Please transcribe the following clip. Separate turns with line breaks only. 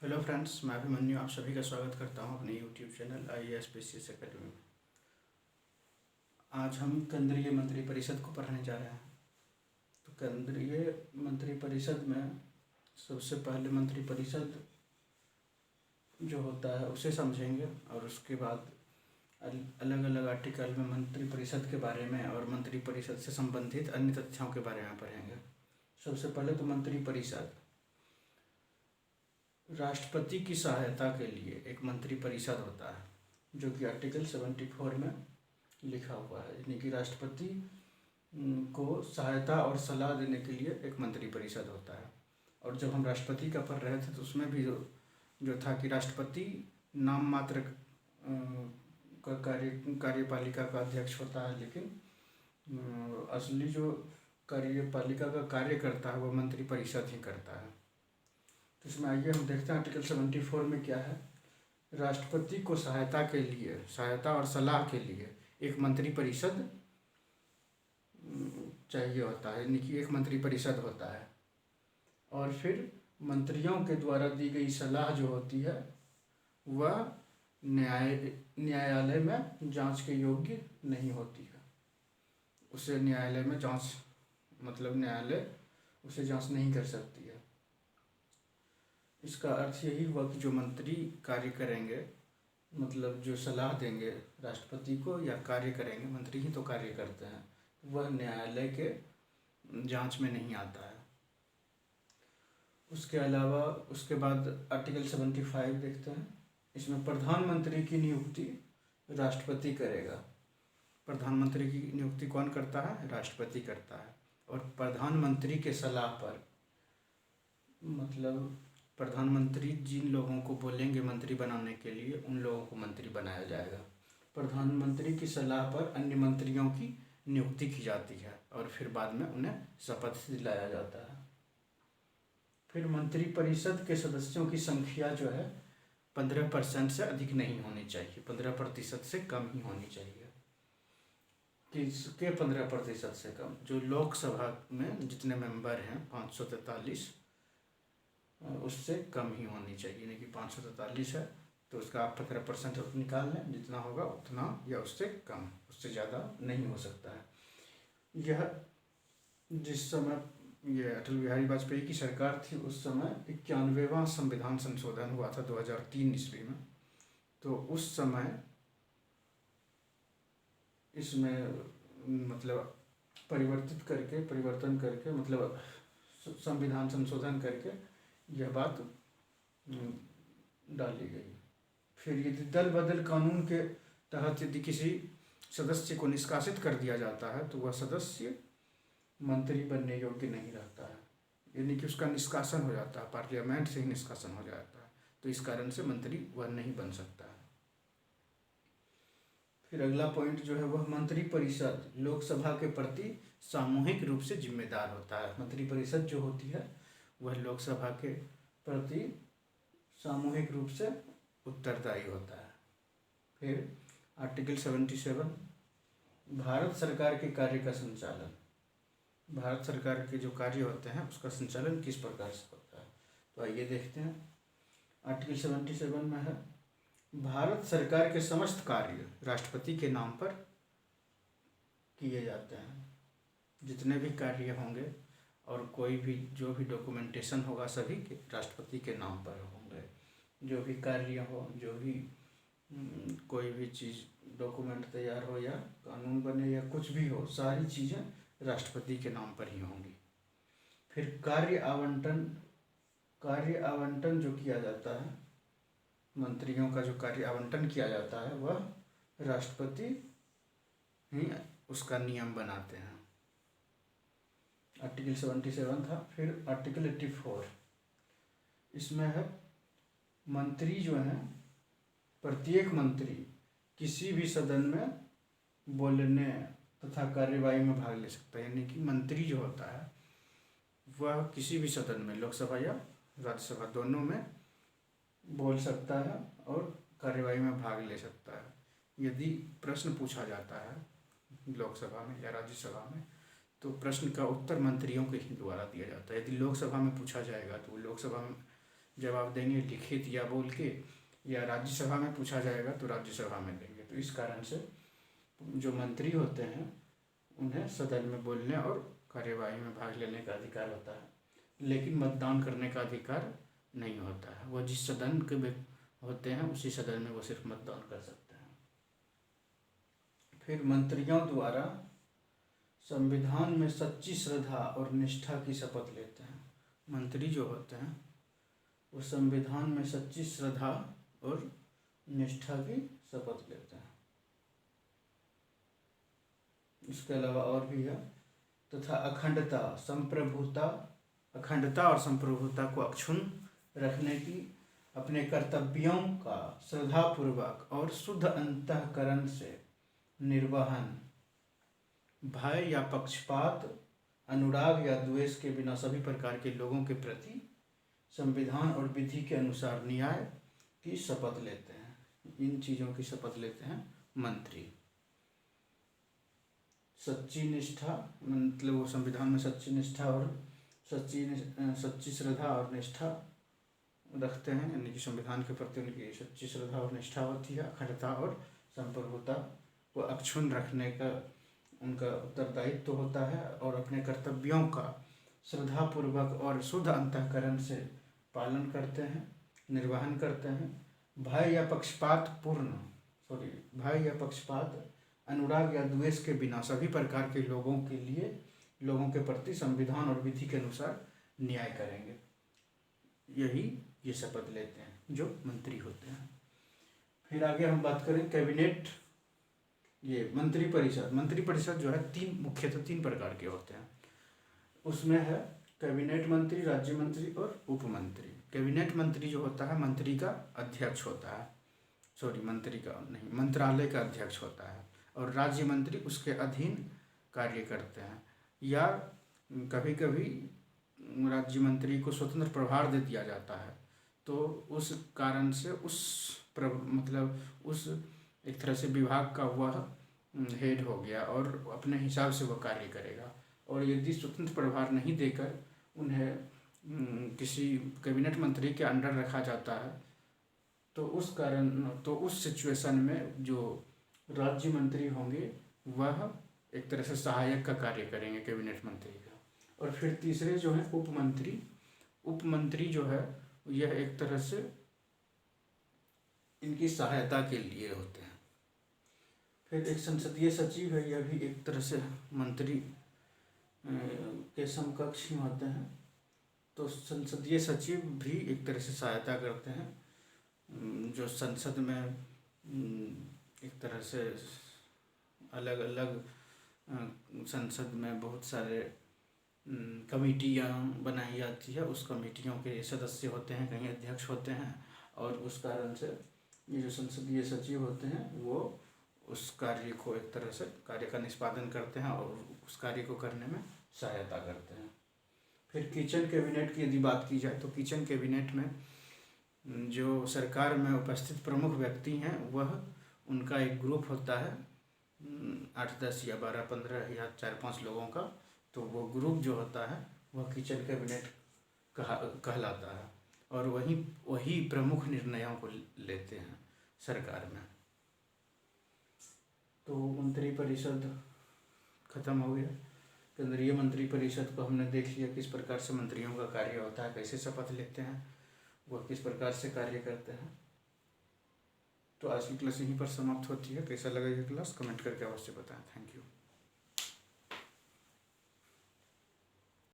Hello friends, मैं अभिमन्यु आप सभी का स्वागत करता हूं अपने YouTube channel IAS PCS academy में। आज हम केंद्रीय मंत्रिपरिषद को पढ़ने जा रहे हैं। तो केंद्रीय मंत्रिपरिषद में सबसे पहले मंत्रिपरिषद जो होता है उसे समझेंगे और उसके बाद अलग अलग आर्टिकल में मंत्रिपरिषद के बारे में और मंत्रिपरिषद से संबंधित अन्य तथ्यों के बारे में पढ़ेंगे। सबसे पहले तो मंत्रिपरिषद राष्ट्रपति की सहायता के लिए एक मंत्रिपरिषद होता है, जो कि आर्टिकल 74 में लिखा हुआ है। यानी कि राष्ट्रपति को सहायता और सलाह देने के लिए एक मंत्रिपरिषद होता है। और जब हम राष्ट्रपति का पढ़ रहे थे तो उसमें भी जो था कि राष्ट्रपति नाम मात्र का कार्यपालिका का अध्यक्ष होता है, लेकिन असली जो कार्यपालिका का कार्य करता है वो मंत्रिपरिषद ही करता है। तो इसमें आइए हम देखते हैं आर्टिकल 74 में क्या है। राष्ट्रपति को सहायता और सलाह के लिए एक मंत्रिपरिषद चाहिए होता है, यानी कि एक मंत्रिपरिषद होता है। और फिर मंत्रियों के द्वारा दी गई सलाह जो होती है वह न्यायालय में जांच के योग्य नहीं होती है। उसे न्यायालय में न्यायालय उसे जांच नहीं कर सकती है। इसका अर्थ यही हुआ कि जो मंत्री कार्य करेंगे, मतलब जो सलाह देंगे राष्ट्रपति को या कार्य करेंगे, मंत्री ही तो कार्य करते हैं, वह न्यायालय के जांच में नहीं आता है। उसके अलावा उसके बाद आर्टिकल 75 देखते हैं। इसमें प्रधानमंत्री की नियुक्ति राष्ट्रपति करेगा। प्रधानमंत्री की नियुक्ति कौन करता है? राष्ट्रपति करता है। और प्रधानमंत्री के सलाह पर, मतलब प्रधानमंत्री जिन लोगों को बोलेंगे मंत्री बनाने के लिए, उन लोगों को मंत्री बनाया जाएगा। प्रधानमंत्री की सलाह पर अन्य मंत्रियों की नियुक्ति की जाती है और फिर बाद में उन्हें शपथ दिलाया जाता है। फिर मंत्रिपरिषद के सदस्यों की संख्या जो है 15% से अधिक नहीं होनी चाहिए, 15% से कम ही होनी चाहिए। किसके 15% से कम? जो लोकसभा में जितने मेंबर हैं 543, उससे कम ही होनी चाहिए। यानी कि 543 है तो उसका आप 15% निकाल लें, जितना होगा उतना या उससे कम, उससे ज़्यादा नहीं हो सकता है। यह जिस समय ये अटल बिहारी वाजपेयी की सरकार थी उस समय 91वां संविधान संशोधन हुआ था 2003 ईस्वी में। तो उस समय इसमें मतलब परिवर्तन करके मतलब संविधान संशोधन करके यह बात डाली गई। फिर यदि दल बदल कानून के तहत यदि किसी सदस्य को निष्कासित कर दिया जाता है तो वह सदस्य मंत्री बनने योग्य नहीं रहता है, यानी कि उसका निष्कासन हो जाता है, पार्लियामेंट से ही निष्कासन हो जाता है। तो इस कारण से मंत्री वह नहीं बन सकता है। फिर अगला पॉइंट जो है वह मंत्रिपरिषद लोकसभा के प्रति सामूहिक रूप से जिम्मेदार होता है। मंत्रिपरिषद जो होती है वह लोकसभा के प्रति सामूहिक रूप से उत्तरदायी होता है। फिर आर्टिकल 77 भारत सरकार के कार्य का संचालन। भारत सरकार के जो कार्य होते हैं उसका संचालन किस प्रकार से होता है, तो आइए देखते हैं। आर्टिकल 77 में है भारत सरकार के समस्त कार्य राष्ट्रपति के नाम पर किए जाते हैं। जितने भी कार्य होंगे और कोई भी जो भी डॉक्यूमेंटेशन होगा सभी के राष्ट्रपति के नाम पर होंगे। जो भी कार्य हो, जो भी कोई भी चीज़ डॉक्यूमेंट तैयार हो या कानून बने या कुछ भी हो, सारी चीज़ें राष्ट्रपति के नाम पर ही होंगी। फिर कार्य आवंटन जो किया जाता है, मंत्रियों का जो कार्य आवंटन किया जाता है वह राष्ट्रपति ही उसका नियम बनाते हैं। आर्टिकल 77 था। फिर आर्टिकल 84 इसमें है मंत्री जो है, प्रत्येक मंत्री किसी भी सदन में बोलने तथा कार्यवाही में भाग ले सकता है। यानी कि मंत्री जो होता है वह किसी भी सदन में, लोकसभा या राज्यसभा दोनों में बोल सकता है और कार्यवाही में भाग ले सकता है। यदि प्रश्न पूछा जाता है लोकसभा में या राज्यसभा में तो प्रश्न का उत्तर मंत्रियों के ही द्वारा दिया जाता है। यदि लोकसभा में पूछा जाएगा तो लोकसभा में जवाब देंगे लिखित या बोल के, या राज्यसभा में पूछा जाएगा तो राज्यसभा में देंगे। तो इस कारण से जो मंत्री होते हैं उन्हें सदन में बोलने और कार्यवाही में भाग लेने का अधिकार होता है, लेकिन मतदान करने का अधिकार नहीं होता है। वह जिस सदन के होते हैं उसी सदन में वो सिर्फ मतदान कर सकते हैं। फिर मंत्रियों द्वारा संविधान में सच्ची श्रद्धा और निष्ठा की शपथ लेते हैं। मंत्री जो होते हैं वो संविधान में सच्ची श्रद्धा और निष्ठा की शपथ लेते हैं। इसके अलावा और भी है, तथा अखंडता और संप्रभुता को अक्षुण्ण रखने की अपने कर्तव्यों का श्रद्धापूर्वक और शुद्ध अंतःकरण से निर्वहन, भय या पक्षपात, अनुराग या द्वेष के बिना सभी प्रकार के लोगों के प्रति संविधान और विधि के अनुसार न्याय की शपथ लेते हैं। इन चीज़ों की शपथ लेते हैं मंत्री। सच्ची निष्ठा मतलब वो संविधान में सच्ची निष्ठा और सच्ची श्रद्धा और निष्ठा रखते हैं, यानी कि संविधान के प्रति उनकी सच्ची श्रद्धा और निष्ठा होती है। अखंडता और संप्रभुता को अक्षुण्ण रखने का उनका उत्तरदायित्व होता है और अपने कर्तव्यों का श्रद्धापूर्वक और शुद्ध अंतःकरण से पालन करते हैं, निर्वहन करते हैं। भय या पक्षपात, अनुराग या द्वेष के बिना सभी प्रकार के लोगों के प्रति संविधान और विधि के अनुसार न्याय करेंगे। ये शपथ लेते हैं जो मंत्री होते हैं। फिर आगे हम बात करें कैबिनेट, ये मंत्रिपरिषद जो है मुख्यतः तीन प्रकार के होते हैं। उसमें है कैबिनेट मंत्री, राज्य मंत्री और उप मंत्री। कैबिनेट मंत्री जो होता है मंत्री का अध्यक्ष होता है, मंत्रालय का अध्यक्ष होता है, और राज्य मंत्री उसके अधीन कार्य करते हैं, या कभी कभी राज्य मंत्री को स्वतंत्र प्रभार दे दिया जाता है। तो उस कारण से उस एक तरह से विभाग का वह हेड हो गया और अपने हिसाब से वह कार्य करेगा। और यदि स्वतंत्र प्रभार नहीं देकर उन्हें किसी कैबिनेट मंत्री के अंडर रखा जाता है तो उस सिचुएशन में जो राज्य मंत्री होंगे वह एक तरह से सहायक का कार्य करेंगे कैबिनेट मंत्री का। और फिर तीसरे जो हैं उप मंत्री जो है यह एक तरह से इनकी सहायता के लिए होते हैं। फिर एक संसदीय सचिव है, यह भी एक तरह से मंत्री के समकक्ष ही होते हैं। तो संसदीय सचिव भी एक तरह से सहायता करते हैं, जो संसद में एक तरह से अलग अलग संसद में बहुत सारे कमेटियाँ बनाई जाती है, उस कमेटियों के सदस्य होते हैं, कहीं अध्यक्ष होते हैं, और उस कारण से ये जो संसदीय सचिव होते हैं वो उस कार्य को एक तरह से कार्य का निष्पादन करते हैं और उस कार्य को करने में सहायता करते हैं। फिर किचन कैबिनेट की यदि बात की जाए तो किचन कैबिनेट में जो सरकार में उपस्थित प्रमुख व्यक्ति हैं वह उनका एक ग्रुप होता है 8-10 या 12-15 या 4-5 लोगों का। तो वो ग्रुप जो होता है वह किचन कैबिनेट कहलाता है और वही प्रमुख निर्णयों को लेते हैं सरकार में। तो मंत्रिपरिषद खत्म हो गया। केंद्रीय मंत्रिपरिषद को हमने देख लिया किस प्रकार से मंत्रियों का कार्य होता है, कैसे शपथ लेते हैं, वह किस प्रकार से कार्य करते हैं। तो आज की क्लास यहीं पर समाप्त होती है। कैसा लगा ये क्लास कमेंट करके अवश्य बताएं। Thank you.